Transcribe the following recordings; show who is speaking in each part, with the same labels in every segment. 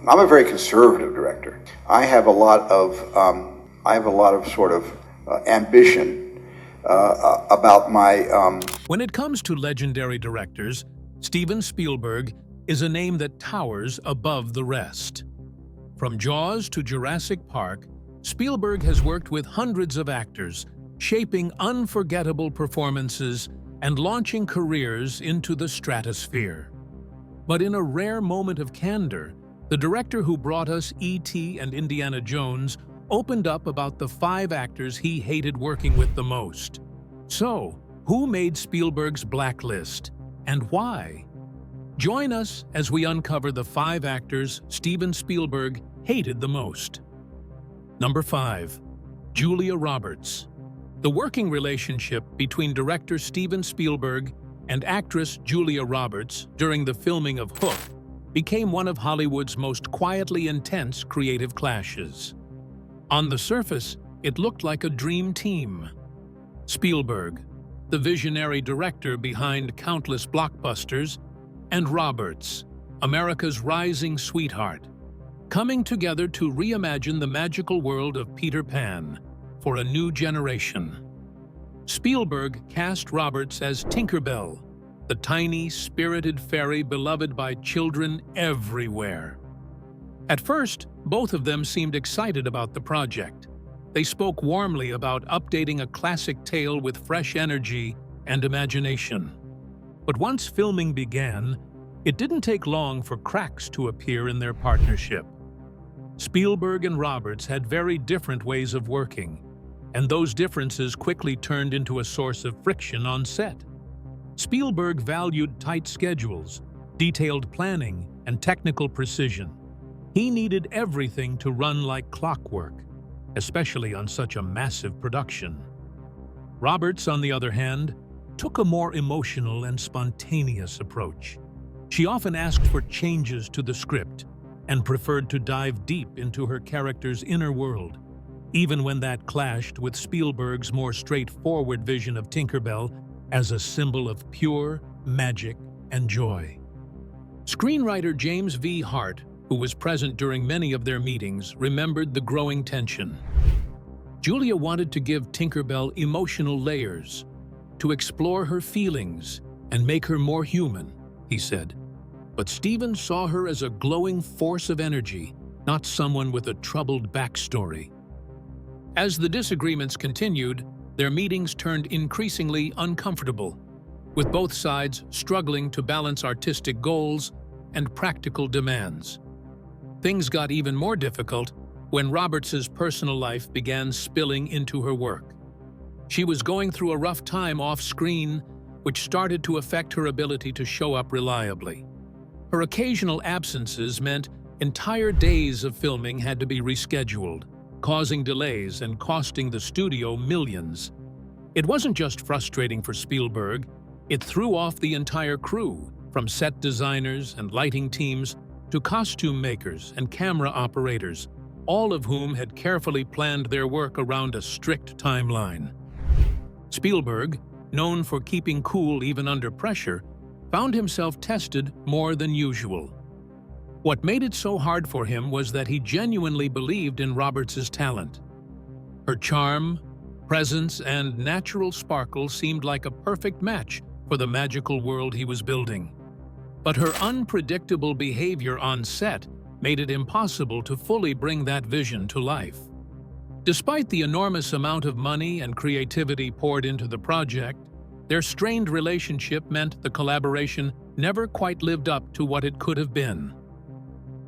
Speaker 1: I'm a very conservative director. I have a lot of sort of ambition about my.
Speaker 2: When it comes to legendary directors, Steven Spielberg is a name that towers above the rest. From Jaws to Jurassic Park, Spielberg has worked with hundreds of actors, shaping unforgettable performances and launching careers into the stratosphere. But in a rare moment of candor, the director who brought us E.T. and Indiana Jones opened up about the 5 actors he hated working with the most. So, who made Spielberg's blacklist, and why? Join us as we uncover the 5 actors Steven Spielberg hated the most. Number 5. Julia Roberts. The working relationship between director Steven Spielberg and actress Julia Roberts during the filming of Hook became one of Hollywood's most quietly intense creative clashes. On the surface, it looked like a dream team. Spielberg, the visionary director behind countless blockbusters, and Roberts, America's rising sweetheart, coming together to reimagine the magical world of Peter Pan for a new generation. Spielberg cast Roberts as Tinker Bell, the tiny, spirited fairy beloved by children everywhere. At first, both of them seemed excited about the project. They spoke warmly about updating a classic tale with fresh energy and imagination. But once filming began, it didn't take long for cracks to appear in their partnership. Spielberg and Roberts had very different ways of working, and those differences quickly turned into a source of friction on set. Spielberg valued tight schedules, detailed planning, and technical precision. He needed everything to run like clockwork, especially on such a massive production. Roberts, on the other hand, took a more emotional and spontaneous approach. She often asked for changes to the script and preferred to dive deep into her character's inner world, even when that clashed with Spielberg's more straightforward vision of Tinkerbell as a symbol of pure magic and joy. Screenwriter James V. Hart, who was present during many of their meetings, remembered the growing tension. Julia wanted to give Tinkerbell emotional layers, to explore her feelings and make her more human, he said. But Steven saw her as a glowing force of energy, not someone with a troubled backstory. As the disagreements continued, their meetings turned increasingly uncomfortable, with both sides struggling to balance artistic goals and practical demands. Things got even more difficult when Roberts' personal life began spilling into her work. She was going through a rough time off-screen, which started to affect her ability to show up reliably. Her occasional absences meant entire days of filming had to be rescheduled, causing delays and costing the studio millions. It wasn't just frustrating for Spielberg, it threw off the entire crew, from set designers and lighting teams to costume makers and camera operators, all of whom had carefully planned their work around a strict timeline. Spielberg, known for keeping cool even under pressure, found himself tested more than usual. What made it so hard for him was that he genuinely believed in Roberts' talent. Her charm, presence, and natural sparkle seemed like a perfect match for the magical world he was building. But her unpredictable behavior on set made it impossible to fully bring that vision to life. Despite the enormous amount of money and creativity poured into the project, their strained relationship meant the collaboration never quite lived up to what it could have been.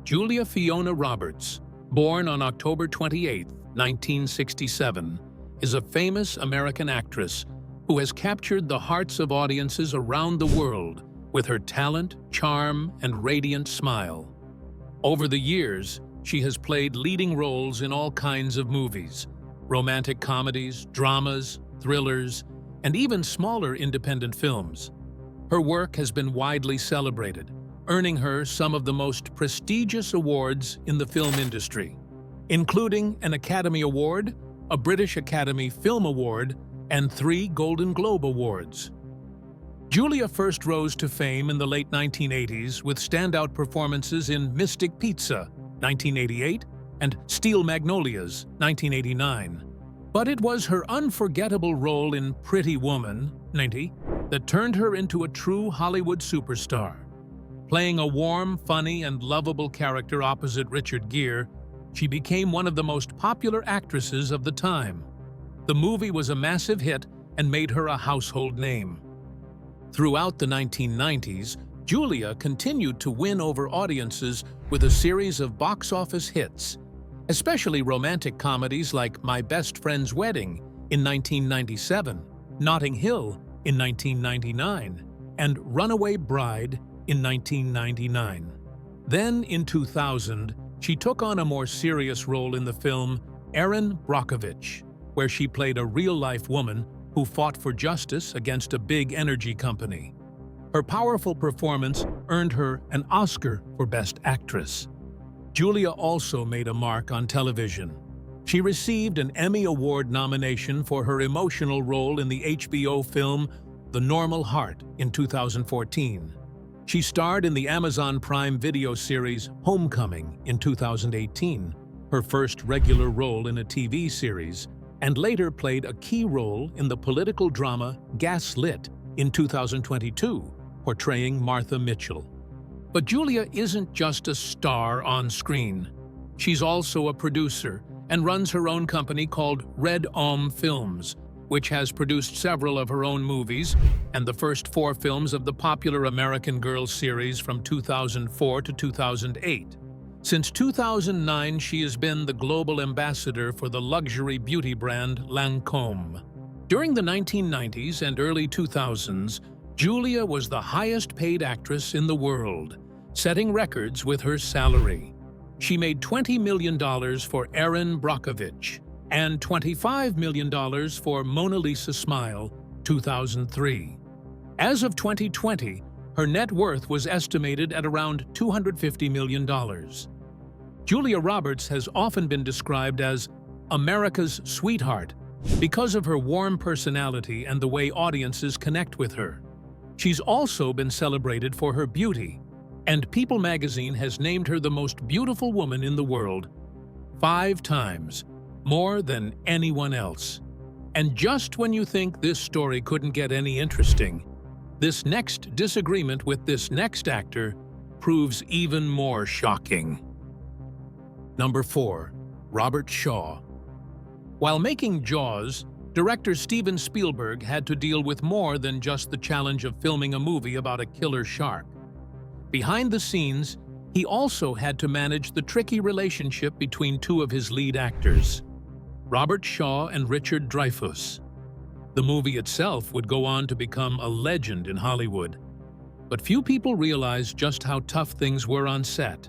Speaker 2: Julia Fiona Roberts, born on October 28, 1967, is a famous American actress who has captured the hearts of audiences around the world with her talent, charm, and radiant smile. Over the years, she has played leading roles in all kinds of movies, romantic comedies, dramas, thrillers, and even smaller independent films. Her work has been widely celebrated, earning her some of the most prestigious awards in the film industry, including an Academy Award, a British Academy Film Award, and 3 Golden Globe Awards. Julia first rose to fame in the late 1980s with standout performances in Mystic Pizza, 1988, and Steel Magnolias, 1989. But it was her unforgettable role in Pretty Woman, 90, that turned her into a true Hollywood superstar. Playing a warm, funny, and lovable character opposite Richard Gere, she became one of the most popular actresses of the time. The movie was a massive hit and made her a household name. Throughout the 1990s, Julia continued to win over audiences with a series of box office hits, especially romantic comedies like My Best Friend's Wedding in 1997, Notting Hill in 1999, and Runaway Bride in 1999. Then, in 2000, she took on a more serious role in the film Erin Brockovich, where she played a real-life woman who fought for justice against a big energy company. Her powerful performance earned her an Oscar for Best Actress. Julia also made a mark on television. She received an Emmy Award nomination for her emotional role in the HBO film The Normal Heart in 2014. She starred in the Amazon Prime Video series Homecoming in 2018, her first regular role in a TV series, and later played a key role in the political drama Gaslit in 2022, portraying Martha Mitchell. But Julia isn't just a star on screen. She's also a producer and runs her own company called Red Om Films, which has produced several of her own movies and the first 4 films of the popular American Girl series from 2004 to 2008. Since 2009, she has been the global ambassador for the luxury beauty brand Lancôme. During the 1990s and early 2000s, Julia was the highest-paid actress in the world, setting records with her salary. She made $20 million for Erin Brockovich and $25 million for Mona Lisa Smile, 2003. As of 2020, her net worth was estimated at around $250 million. Julia Roberts has often been described as America's sweetheart because of her warm personality and the way audiences connect with her. She's also been celebrated for her beauty, and People magazine has named her the most beautiful woman in the world 5 times, more than anyone else. And just when you think this story couldn't get any interesting, this next disagreement with this next actor proves even more shocking. Number 4. Robert Shaw. While making Jaws, director Steven Spielberg had to deal with more than just the challenge of filming a movie about a killer shark. Behind the scenes, he also had to manage the tricky relationship between 2 of his lead actors, Robert Shaw and Richard Dreyfuss. The movie itself would go on to become a legend in Hollywood. But few people realized just how tough things were on set,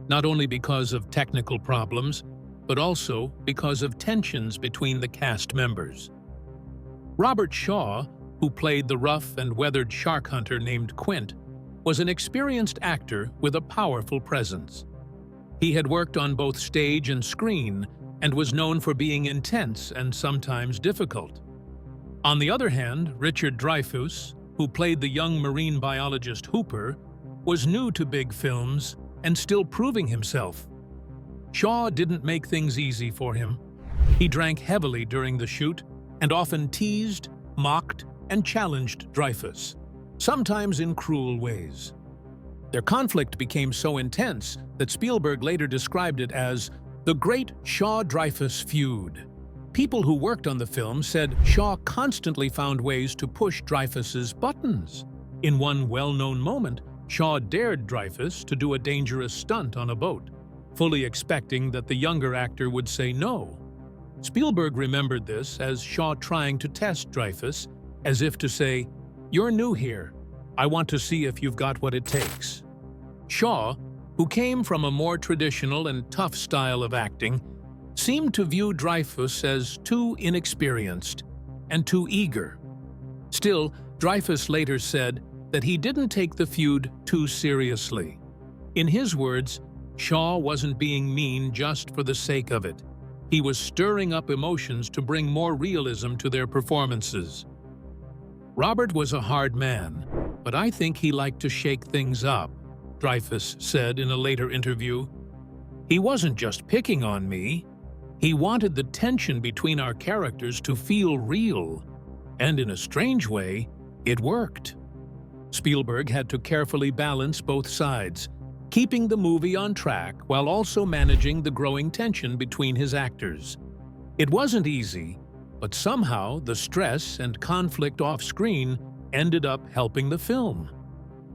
Speaker 2: not only because of technical problems, but also because of tensions between the cast members. Robert Shaw, who played the rough and weathered shark hunter named Quint, was an experienced actor with a powerful presence. He had worked on both stage and screen and was known for being intense and sometimes difficult. On the other hand, Richard Dreyfuss, who played the young marine biologist Hooper, was new to big films and still proving himself. Shaw didn't make things easy for him. He drank heavily during the shoot and often teased, mocked, and challenged Dreyfuss, sometimes in cruel ways. Their conflict became so intense that Spielberg later described it as the Great Shaw-Dreyfuss Feud. People who worked on the film said Shaw constantly found ways to push Dreyfuss's buttons. In one well-known moment, Shaw dared Dreyfuss to do a dangerous stunt on a boat, fully expecting that the younger actor would say no. Spielberg remembered this as Shaw trying to test Dreyfuss, as if to say, "You're new here. I want to see if you've got what it takes." Shaw, who came from a more traditional and tough style of acting, seemed to view Dreyfuss as too inexperienced and too eager. Still, Dreyfuss later said that he didn't take the feud too seriously. In his words, Shaw wasn't being mean just for the sake of it. He was stirring up emotions to bring more realism to their performances. Robert was a hard man, but I think he liked to shake things up, Dreyfuss said in a later interview. He wasn't just picking on me. He wanted the tension between our characters to feel real. And in a strange way, it worked. Spielberg had to carefully balance both sides, keeping the movie on track while also managing the growing tension between his actors. It wasn't easy, but somehow the stress and conflict off-screen ended up helping the film.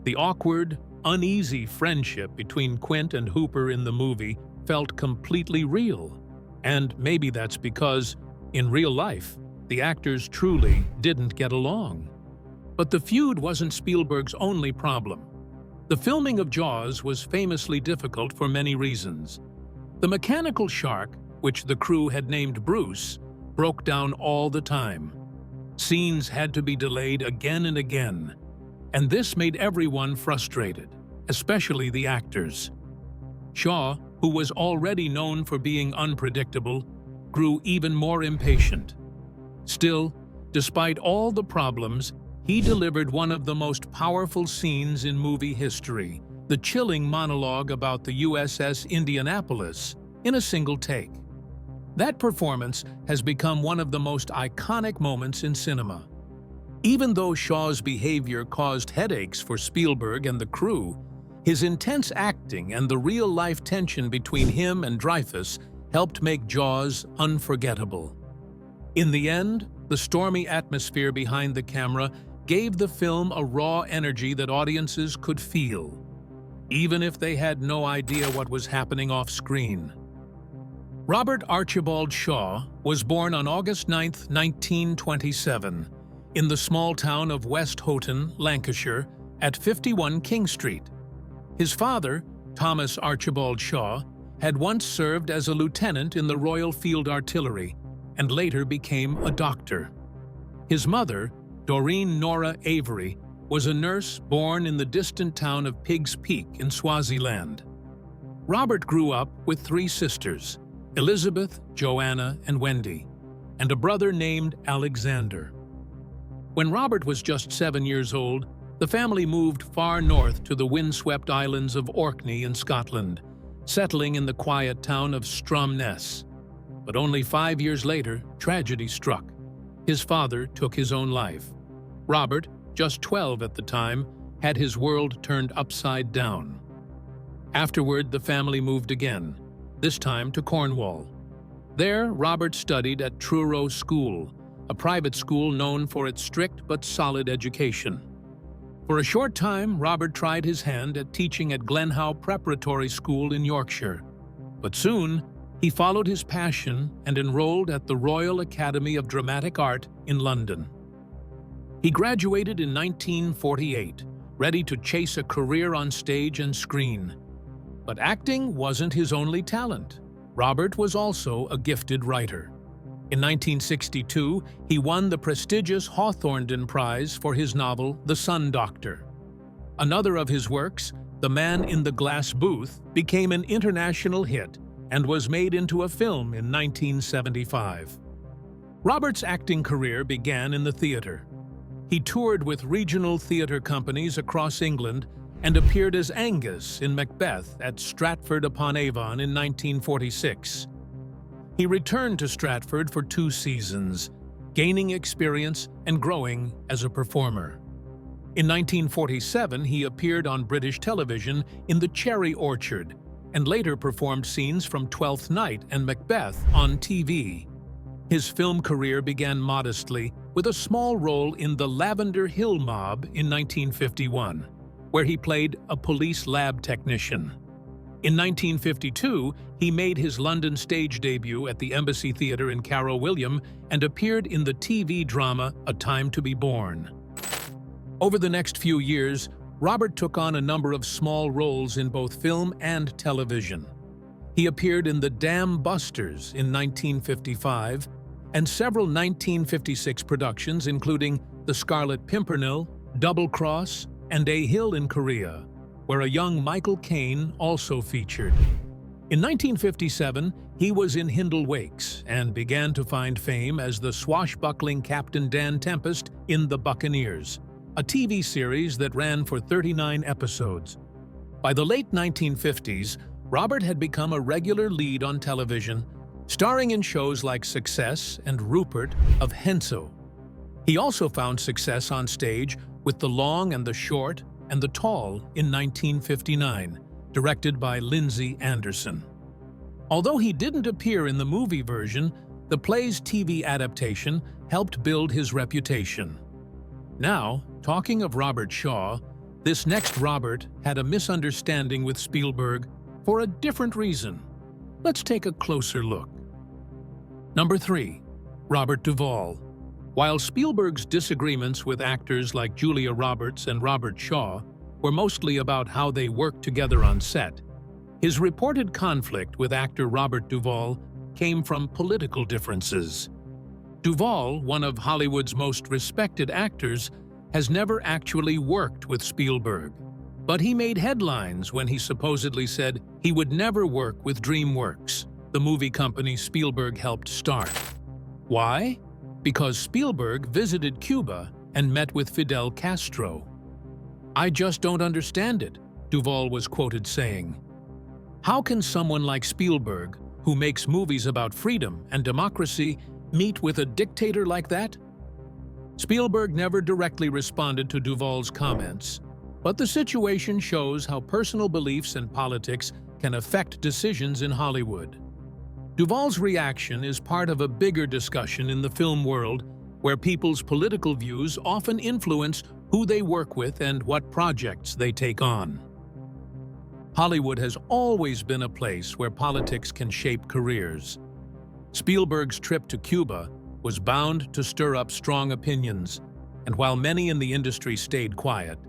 Speaker 2: The awkward, uneasy friendship between Quint and Hooper in the movie felt completely real. And maybe that's because, in real life, the actors truly didn't get along. But the feud wasn't Spielberg's only problem. The filming of Jaws was famously difficult for many reasons. The mechanical shark, which the crew had named Bruce, broke down all the time. Scenes had to be delayed again and again, and this made everyone frustrated, especially the actors. Shaw, who was already known for being unpredictable, grew even more impatient. Still, despite all the problems, he delivered one of the most powerful scenes in movie history, the chilling monologue about the USS Indianapolis, in a single take. That performance has become one of the most iconic moments in cinema. Even though Shaw's behavior caused headaches for Spielberg and the crew, his intense acting and the real-life tension between him and Dreyfuss helped make Jaws unforgettable. In the end, the stormy atmosphere behind the camera gave the film a raw energy that audiences could feel, even if they had no idea what was happening off-screen. Robert Archibald Shaw was born on August 9, 1927, in the small town of West Houghton, Lancashire, at 51 King Street. His father, Thomas Archibald Shaw, had once served as a lieutenant in the Royal Field Artillery and later became a doctor. His mother, Doreen Nora Avery, was a nurse born in the distant town of Pigs Peak in Swaziland. Robert grew up with three sisters, Elizabeth, Joanna, and Wendy, and a brother named Alexander. When Robert was just 7 years old, the family moved far north to the windswept islands of Orkney in Scotland, settling in the quiet town of Stromness. But only 5 years later, tragedy struck. His father took his own life. Robert, just 12 at the time, had his world turned upside down. Afterward, the family moved again, this time to Cornwall. There, Robert studied at Truro School, a private school known for its strict but solid education. For a short time, Robert tried his hand at teaching at Glenhow Preparatory School in Yorkshire. But soon, he followed his passion and enrolled at the Royal Academy of Dramatic Art in London. He graduated in 1948, ready to chase a career on stage and screen. But acting wasn't his only talent. Robert was also a gifted writer. In 1962, he won the prestigious Hawthornden Prize for his novel The Sun Doctor. Another of his works, The Man in the Glass Booth, became an international hit and was made into a film in 1975. Robert's acting career began in the theater. He toured with regional theater companies across England and appeared as Angus in Macbeth at Stratford-upon-Avon in 1946. He returned to Stratford for 2 seasons, gaining experience and growing as a performer. In 1947, he appeared on British television in The Cherry Orchard and later performed scenes from Twelfth Night and Macbeth on TV. His film career began modestly with a small role in The Lavender Hill Mob in 1951, where he played a police lab technician. In 1952, he made his London stage debut at the Embassy Theatre in Carrow William and appeared in the TV drama A Time to Be Born. Over the next few years, Robert took on a number of small roles in both film and television. He appeared in The Dam Busters in 1955 and several 1956 productions including The Scarlet Pimpernel, Double Cross, and A Hill in Korea, where a young Michael Caine also featured. In 1957, he was in Hindle Wakes and began to find fame as the swashbuckling Captain Dan Tempest in The Buccaneers, a TV series that ran for 39 episodes. By the late 1950s, Robert had become a regular lead on television, starring in shows like Success and Rupert of Henso. He also found success on stage with The Long and the Short and The Tall in 1959, directed by Lindsay Anderson. Although he didn't appear in the movie version, the play's TV adaptation helped build his reputation. Now, talking of Robert Shaw, this next Robert had a misunderstanding with Spielberg for a different reason. Let's take a closer look. Number 3. Robert Duvall. While Spielberg's disagreements with actors like Julia Roberts and Robert Shaw were mostly about how they worked together on set, his reported conflict with actor Robert Duvall came from political differences. Duvall, one of Hollywood's most respected actors, has never actually worked with Spielberg, but he made headlines when he supposedly said he would never work with DreamWorks, the movie company Spielberg helped start. Why? Because Spielberg visited Cuba and met with Fidel Castro. "I just don't understand it," Duvall was quoted saying. "How can someone like Spielberg, who makes movies about freedom and democracy, meet with a dictator like that?" Spielberg never directly responded to Duvall's comments, but the situation shows how personal beliefs and politics can affect decisions in Hollywood. Duvall's reaction is part of a bigger discussion in the film world where people's political views often influence who they work with and what projects they take on. Hollywood has always been a place where politics can shape careers. Spielberg's trip to Cuba was bound to stir up strong opinions, and while many in the industry stayed quiet,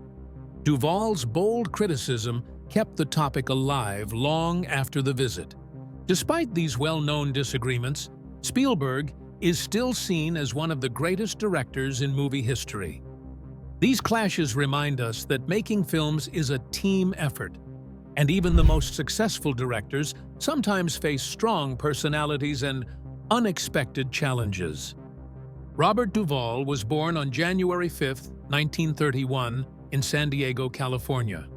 Speaker 2: Duvall's bold criticism kept the topic alive long after the visit. Despite these well-known disagreements, Spielberg is still seen as one of the greatest directors in movie history. These clashes remind us that making films is a team effort, and even the most successful directors sometimes face strong personalities and unexpected challenges. Robert Duvall was born on January 5, 1931, in San Diego, California.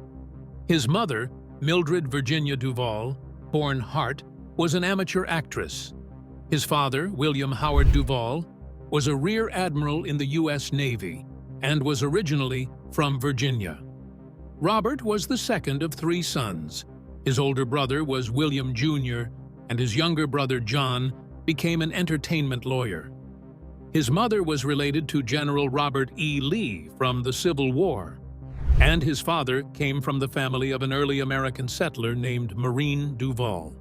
Speaker 2: His mother, Mildred Virginia Duvall, born Hart, was an amateur actress. His father, William Howard Duvall, was a rear admiral in the U.S. Navy and was originally from Virginia. Robert was the second of 3 sons. His older brother was William Jr., and his younger brother John became an entertainment lawyer. His mother was related to General Robert E. Lee from the Civil War, and his father came from the family of an early American settler named Marine Duvall.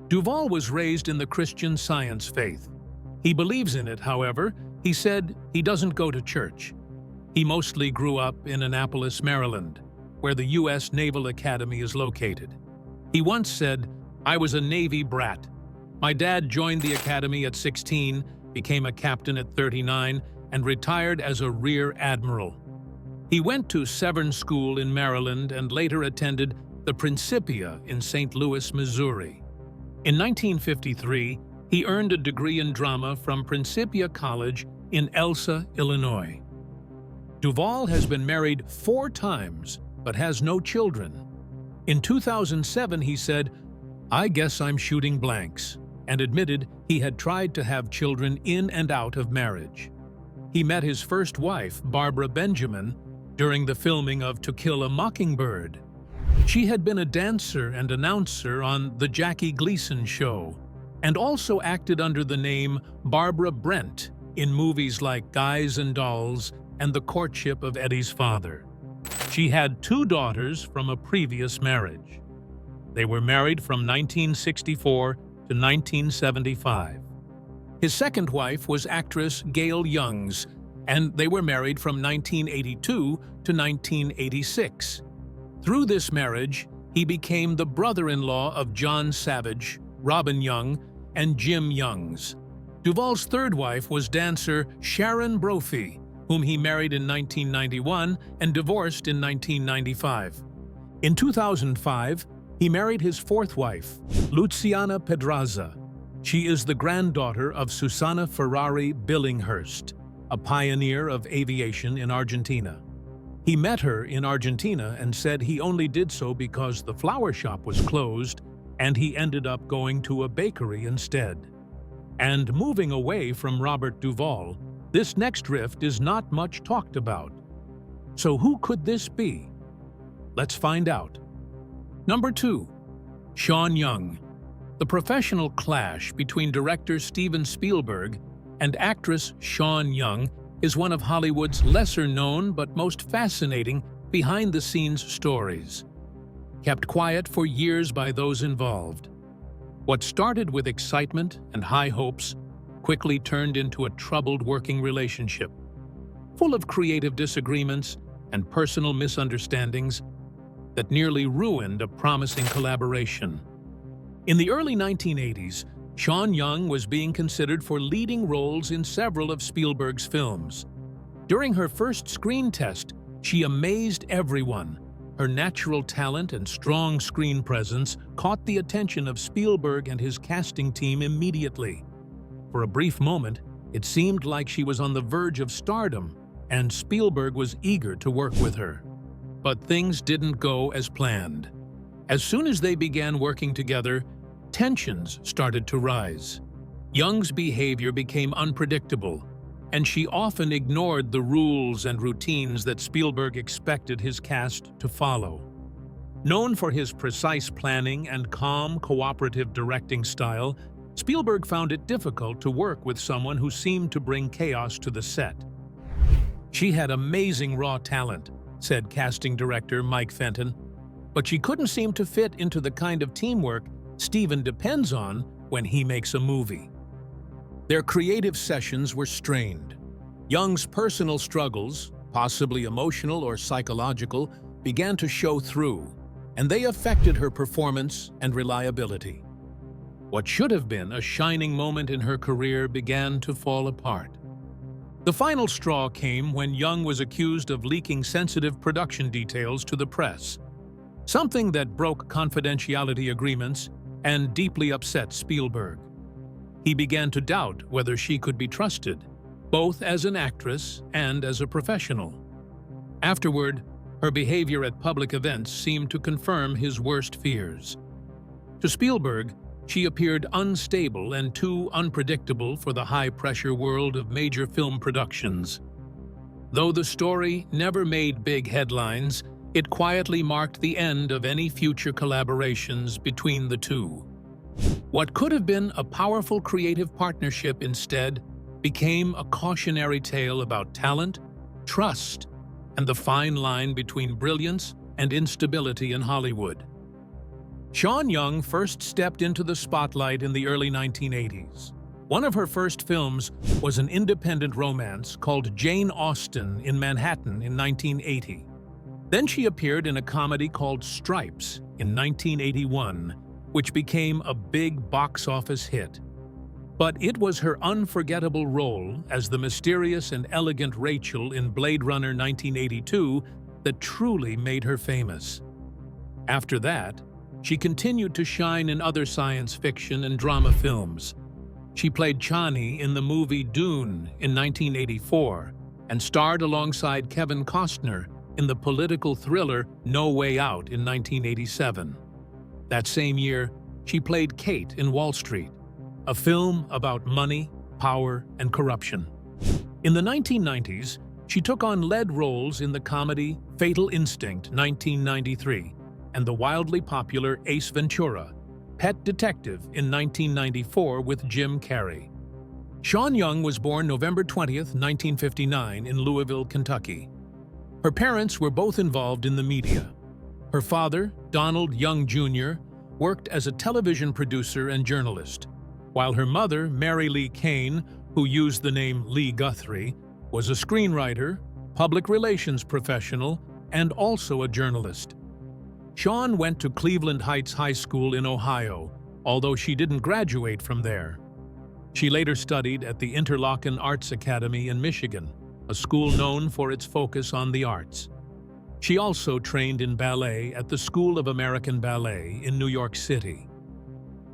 Speaker 2: Duvall was raised in the Christian Science faith. He believes in it, however. He said he doesn't go to church. He mostly grew up in Annapolis, Maryland, where the U.S. Naval Academy is located. He once said, "I was a Navy brat. My dad joined the academy at 16, became a captain at 39, and retired as a rear admiral." He went to Severn School in Maryland and later attended the Principia in St. Louis, Missouri. In 1953, he earned a degree in drama from Principia College in Elsa, Illinois. Duvall has been married 4 times, but has no children. In 2007, he said, "I guess I'm shooting blanks," and admitted he had tried to have children in and out of marriage. He met his first wife, Barbara Benjamin, during the filming of To Kill a Mockingbird. She had been a dancer and announcer on The Jackie Gleason Show, and also acted under the name Barbara Brent in movies like Guys and Dolls and The Courtship of Eddie's Father. She had 2 daughters from a previous marriage. They were married from 1964 to 1975. His second wife was actress Gail Youngs, and they were married from 1982 to 1986. Through this marriage, he became the brother-in-law of John Savage, Robin Young, and Jim Youngs. Duvall's third wife was dancer Sharon Brophy, whom he married in 1991 and divorced in 1995. In 2005, he married his fourth wife, Luciana Pedraza. She is the granddaughter of Susana Ferrari Billinghurst, a pioneer of aviation in Argentina. He met her in Argentina and said he only did so because the flower shop was closed and he ended up going to a bakery instead. And moving away from Robert Duvall, this next rift is not much talked about. So who could this be? Let's find out. Number 2. Sean Young. The professional clash between director Steven Spielberg and actress Sean Young is one of Hollywood's lesser-known but most fascinating behind-the-scenes stories, kept quiet for years by those involved. What started with excitement and high hopes quickly turned into a troubled working relationship, full of creative disagreements and personal misunderstandings that nearly ruined a promising collaboration. In the early 1980s, Sean Young was being considered for leading roles in several of Spielberg's films. During her first screen test, she amazed everyone. Her natural talent and strong screen presence caught the attention of Spielberg and his casting team immediately. For a brief moment, it seemed like she was on the verge of stardom, and Spielberg was eager to work with her. But things didn't go as planned. As soon as they began working together, tensions started to rise. Young's behavior became unpredictable, and she often ignored the rules and routines that Spielberg expected his cast to follow. Known for his precise planning and calm, cooperative directing style, Spielberg found it difficult to work with someone who seemed to bring chaos to the set. "She had amazing raw talent," said casting director Mike Fenton, "but she couldn't seem to fit into the kind of teamwork Steven depends on when he makes a movie." Their creative sessions were strained. Young's personal struggles, possibly emotional or psychological, began to show through, and they affected her performance and reliability. What should have been a shining moment in her career began to fall apart. The final straw came when Young was accused of leaking sensitive production details to the press, something that broke confidentiality agreements and deeply upset Spielberg. He began to doubt whether she could be trusted, both as an actress and as a professional. Afterward, her behavior at public events seemed to confirm his worst fears. To Spielberg, she appeared unstable and too unpredictable for the high-pressure world of major film productions. Though the story never made big headlines, it quietly marked the end of any future collaborations between the two. What could have been a powerful creative partnership instead became a cautionary tale about talent, trust, and the fine line between brilliance and instability in Hollywood. Sean Young first stepped into the spotlight in the early 1980s. One of her first films was an independent romance called Jane Austen in Manhattan in 1980. Then she appeared in a comedy called Stripes in 1981, which became a big box office hit. But it was her unforgettable role as the mysterious and elegant Rachel in Blade Runner 1982 that truly made her famous. After that, she continued to shine in other science fiction and drama films. She played Chani in the movie Dune in 1984 and starred alongside Kevin Costner in the political thriller No Way Out in 1987. That same year, she played Kate in Wall Street, a film about money, power, and corruption. In the 1990s, she took on lead roles in the comedy Fatal Instinct 1993 and the wildly popular Ace Ventura, Pet Detective in 1994 with Jim Carrey. Sean Young was born November 20th, 1959 in Louisville, Kentucky. Her parents were both involved in the media. Her father, Donald Young Jr., worked as a television producer and journalist, while her mother, Mary Lee Kane, who used the name Lee Guthrie, was a screenwriter, public relations professional, and also a journalist. Sean went to Cleveland Heights High School in Ohio, although she didn't graduate from there. She later studied at the Interlochen Arts Academy in Michigan, a school known for its focus on the arts. She also trained in ballet at the School of American Ballet in New York City.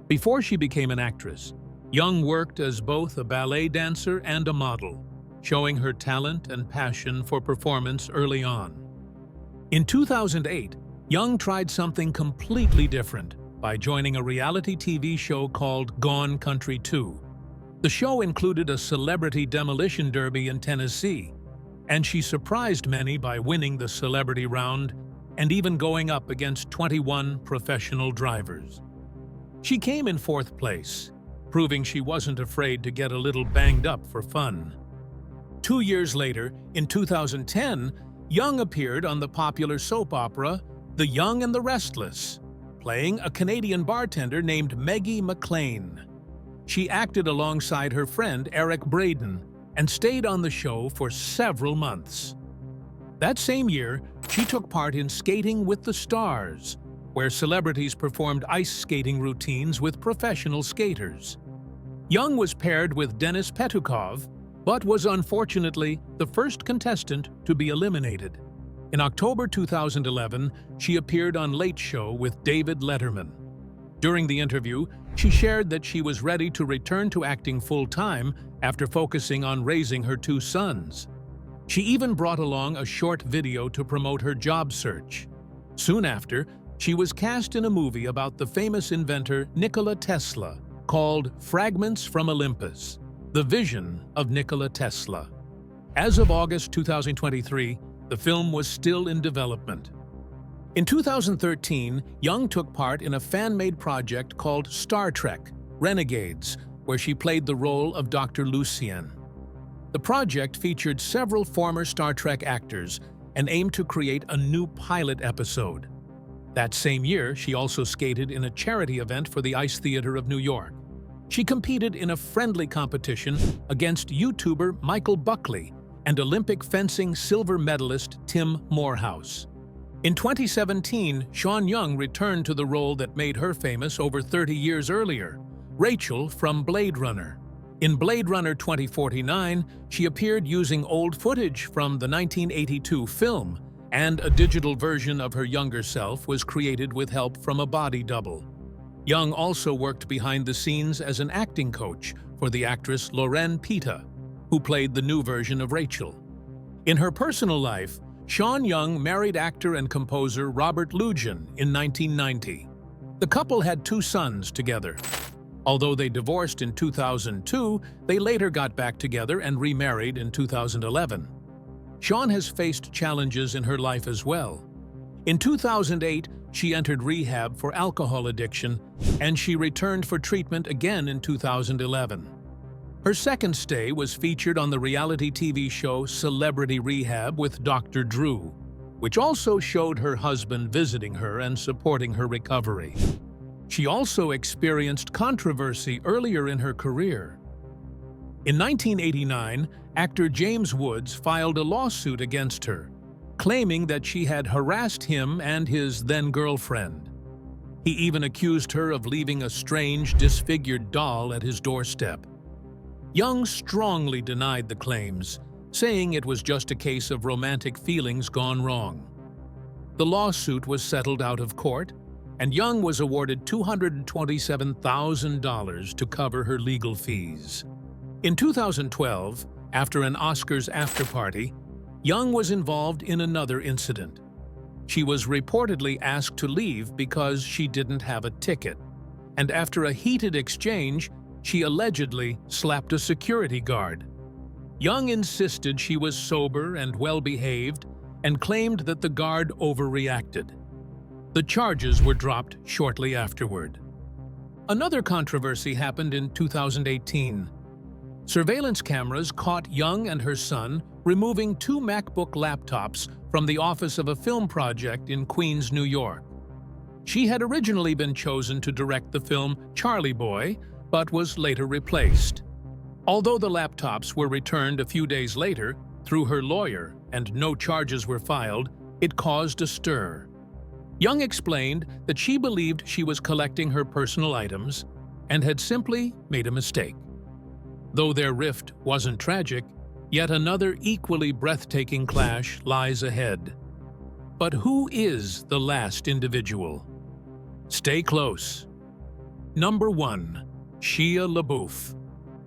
Speaker 2: Before she became an actress, Young worked as both a ballet dancer and a model, showing her talent and passion for performance early on. In 2008, Young tried something completely different by joining a reality TV show called Gone Country 2. The show included a celebrity demolition derby in Tennessee, and she surprised many by winning the celebrity round and even going up against 21 professional drivers. She came in fourth place, proving she wasn't afraid to get a little banged up for fun. 2 years later, in 2010, Young appeared on the popular soap opera The Young and the Restless, playing a Canadian bartender named Maggie McLean. She acted alongside her friend Eric Braeden and stayed on the show for several months. That same year, she took part in Skating with the Stars, where celebrities performed ice skating routines with professional skaters. Young was paired with Denis Petukov, but was unfortunately the first contestant to be eliminated. In October 2011, she appeared on Late Show with David Letterman. During the interview, she shared that she was ready to return to acting full-time after focusing on raising her 2 sons. She even brought along a short video to promote her job search. Soon after, she was cast in a movie about the famous inventor Nikola Tesla called Fragments from Olympus, the vision of Nikola Tesla. As of August 2023, the film was still in development. In 2013, Young took part in a fan-made project called Star Trek: Renegades, where she played the role of Dr. Lucien. The project featured several former Star Trek actors and aimed to create a new pilot episode. That same year, she also skated in a charity event for the Ice Theater of New York. She competed in a friendly competition against YouTuber Michael Buckley and Olympic fencing silver medalist Tim Morehouse. In 2017, Sean Young returned to the role that made her famous over 30 years earlier, Rachel from Blade Runner. In Blade Runner 2049, she appeared using old footage from the 1982 film, and a digital version of her younger self was created with help from a body double. Young also worked behind the scenes as an acting coach for the actress Lauren Pita, who played the new version of Rachel. In her personal life, Sean Young married actor and composer Robert Lugin in 1990. The couple had 2 sons together. Although they divorced in 2002, they later got back together and remarried in 2011. Sean has faced challenges in her life as well. In 2008, she entered rehab for alcohol addiction, and she returned for treatment again in 2011. Her second stay was featured on the reality TV show Celebrity Rehab with Dr. Drew, which also showed her husband visiting her and supporting her recovery. She also experienced controversy earlier in her career. In 1989, actor James Woods filed a lawsuit against her, claiming that she had harassed him and his then-girlfriend. He even accused her of leaving a strange, disfigured doll at his doorstep. Young strongly denied the claims, saying it was just a case of romantic feelings gone wrong. The lawsuit was settled out of court, and Young was awarded $227,000 to cover her legal fees. In 2012, after an Oscars after-party, Young was involved in another incident. She was reportedly asked to leave because she didn't have a ticket, and after a heated exchange, she allegedly slapped a security guard. Young insisted she was sober and well-behaved and claimed that the guard overreacted. The charges were dropped shortly afterward. Another controversy happened in 2018. Surveillance cameras caught Young and her son removing 2 MacBook laptops from the office of a film project in Queens, New York. She had originally been chosen to direct the film Charlie Boy, but was later replaced. Although the laptops were returned a few days later through her lawyer and no charges were filed, it caused a stir. Young explained that she believed she was collecting her personal items and had simply made a mistake. Though their rift wasn't tragic, yet another equally breathtaking clash lies ahead. But who is the last individual? Stay close. Number 1. Shia LaBeouf.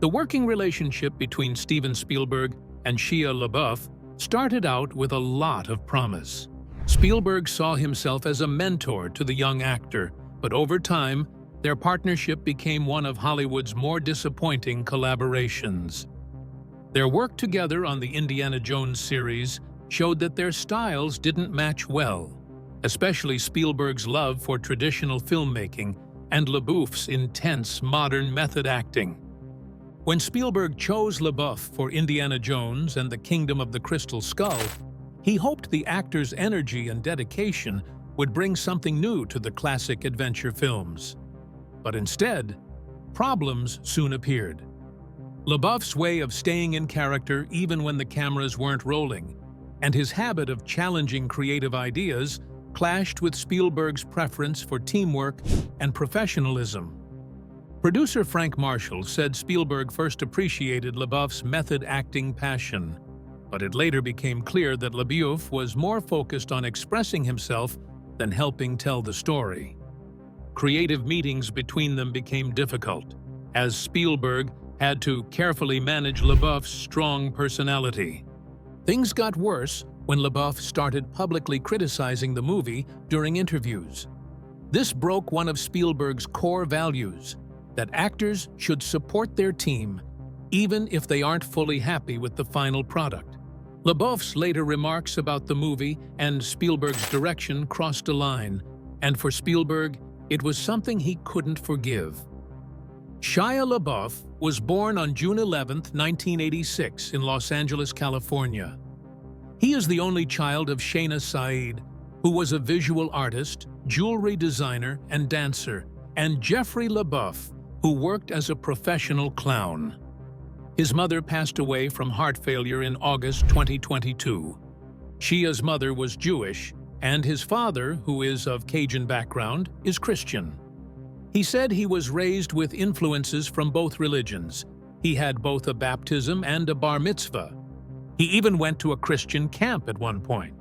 Speaker 2: The working relationship between Steven Spielberg and Shia LaBeouf started out with a lot of promise. Spielberg saw himself as a mentor to the young actor, but over time, their partnership became one of Hollywood's more disappointing collaborations. Their work together on the Indiana Jones series showed that their styles didn't match well, especially Spielberg's love for traditional filmmaking and LaBeouf's intense modern method acting. When Spielberg chose LaBeouf for Indiana Jones and the Kingdom of the Crystal Skull, he hoped the actor's energy and dedication would bring something new to the classic adventure films. But instead, problems soon appeared. LaBeouf's way of staying in character even when the cameras weren't rolling, and his habit of challenging creative ideas clashed with Spielberg's preference for teamwork and professionalism. Producer Frank Marshall said Spielberg first appreciated LaBeouf's method acting passion, but it later became clear that LaBeouf was more focused on expressing himself than helping tell the story. Creative meetings between them became difficult, as Spielberg had to carefully manage LaBeouf's strong personality. Things got worse when LaBeouf started publicly criticizing the movie during interviews. This broke one of Spielberg's core values, that actors should support their team, even if they aren't fully happy with the final product. LaBeouf's later remarks about the movie and Spielberg's direction crossed a line, and for Spielberg, it was something he couldn't forgive. Shia LaBeouf was born on June 11, 1986, in Los Angeles, California. He is the only child of Shayna Saeed, who was a visual artist, jewelry designer, and dancer, and Jeffrey LaBeouf, who worked as a professional clown. His mother passed away from heart failure in August 2022. Shia's mother was Jewish, and his father, who is of Cajun background, is Christian. He said he was raised with influences from both religions. He had both a baptism and a bar mitzvah. He even went to a Christian camp at one point.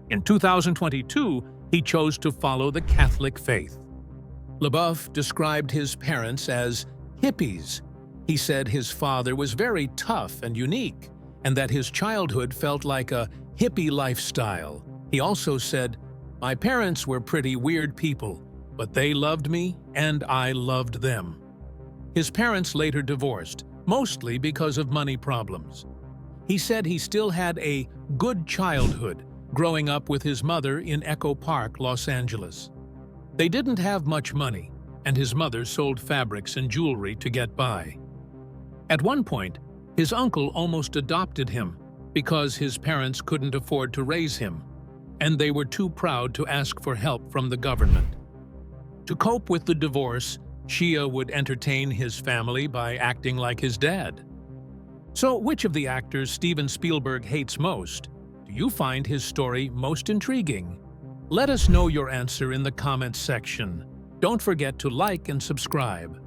Speaker 2: In 2022, he chose to follow the Catholic faith. LaBeouf described his parents as hippies. He said his father was very tough and unique, and that his childhood felt like a hippie lifestyle. He also said, "My parents were pretty weird people, but they loved me and I loved them." His parents later divorced, mostly because of money problems. He said he still had a good childhood, growing up with his mother in Echo Park, Los Angeles. They didn't have much money, and his mother sold fabrics and jewelry to get by. At one point, his uncle almost adopted him because his parents couldn't afford to raise him, and they were too proud to ask for help from the government. To cope with the divorce, Shia would entertain his family by acting like his dad. So, which of the actors Steven Spielberg hates most? Do you find his story most intriguing? Let us know your answer in the comments section. Don't forget to like and subscribe.